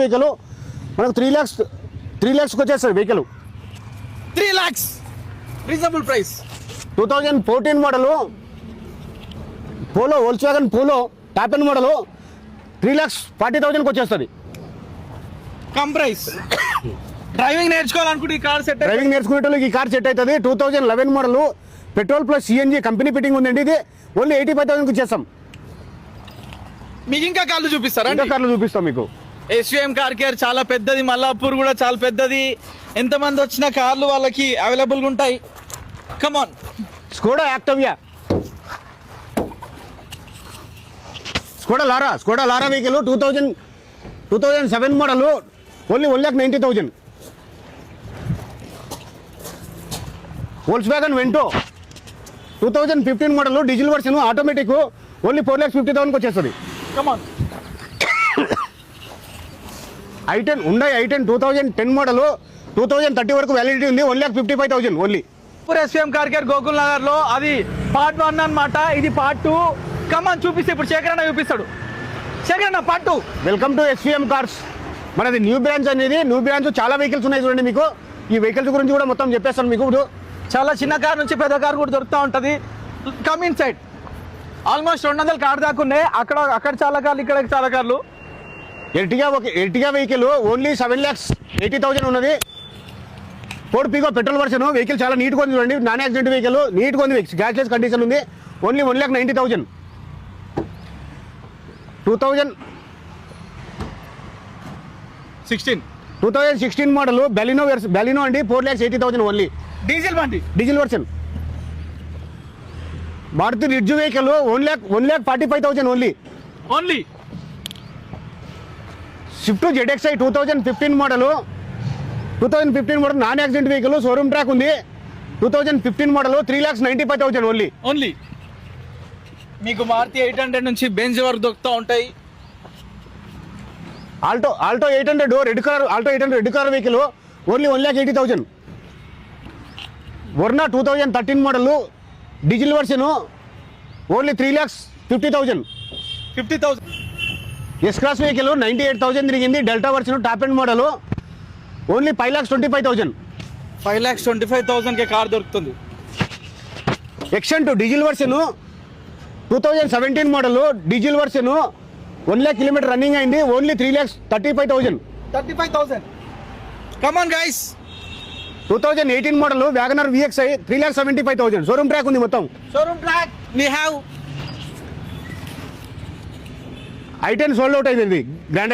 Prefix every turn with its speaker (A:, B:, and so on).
A: Vehicle మనకు 3 lakhs వచ్చేస్తుంది vehicle.
B: 3 lakhs reasonable price.
A: 2014 model Polo, Volkswagen Polo top end model 3,40,000 వచ్చేస్తుంది.
B: Come price. Driving నేర్చుకోవాలనుకుంటే ఈ car set.
A: Driving నేర్చుకునేటోళ్ళకి ఈ car set అవుతుంది. 2011 model petrol plus CNG company fitting ఉందండి. ఇది only 85,000 ఇచ్చేస్తాం.
B: మీకు ఇంకా కార్లు చూపిస్తారా?
A: ఇంకా కార్లు చూపిస్తాం మీకు.
B: ఎస్విఎం కార్ కేర్ చాలా పెద్దది, మల్లాపూర్ కూడా చాలా పెద్దది. ఎంతమంది వచ్చిన కార్లు వాళ్ళకి అవైలబుల్గా ఉంటాయి. Come on.
A: Skoda Octavia, Skoda Laura vehicle 2007 model only 1,90,000. Volkswagen Vento 2015 model diesel version automatic only 4,50,000 వచ్చేస్తుంది.
B: కమాన్.
A: i10 ఉండే i10 2010 మోడల్ 2030 వరకు వ్యాలిడిటీ ఉంది. 1,55,000 only.
B: SVM car care Gokul Nagar లో. అది పార్ట్ 1 అన్నమాట, ఇది పార్ట్ 2. కమాన్ చూపిస్తే ఇప్పుడు శేఖర్ అన్న చూపిస్తాడు. శేఖర్ అన్న part 2.
A: Welcome to SVM cars. మనది న్యూ బ్రాంచ్ అనేది. న్యూ బ్రాంచ్ చాలా వెహికల్స్ ఉన్నాయి చూడండి. మీకు ఈ వెహికల్స్ గురించి కూడా మొత్తం చెప్పేస్తాను మీకు.
B: చాలా చిన్న కార్ నుంచి పెద్ద కార్ కూడా దొరుకుతూ ఉంటుంది. Come in side. Almost 200 car దాకా ఉన్నాయి. అక్కడ చాలా కార్లు, ఇక్కడ చాలా కార్లు.
A: ఎర్టిగా వెహికల్ ఓన్లీ 7,80,000 ఉన్నది. Ford Figo petrol version vehicle చాలా నీట్గా ఉంది చూడండి. నాన్ యాక్సిడెంట్ వెహికల్, నీట్గా ఉంది, గ్యాస్లెస్ కండిషన్ ఉంది. ఓన్లీ 1,90,000. 2016 మోడల్ బెలినో అండి. 4,80,000 only. Diesel version. Maruti Ritz vehicle 1,45,000 only. Swift ZXi 2015 model non accident vehicle, showroom track ఉంది. 2015 మోడల్ 3,95,000 ఓన్లీ.
B: మీకు మారుతి 800 నుంచి బెంజ్ వరకు దొరుకుతూ ఉంటాయి.
A: Alto 800 red colour vehicle only 1,80,000. Verna 2013 model diesel version only 3,50,000. S class vehicle 98,000 తిరిగింది. Delta version top end model only 5,25,000.
B: 5,25,000 car దొరుకుతుంది.
A: Xcent diesel version 2017 model diesel version 1,00,000 kilometre running అయింది. Only
B: 3,35,000. Come on guys.
A: 2018 model WagonR VXi 3,75,000. Showroom track ఉంది మొత్తం.
B: We have
A: i10 sold out అయింది. Grand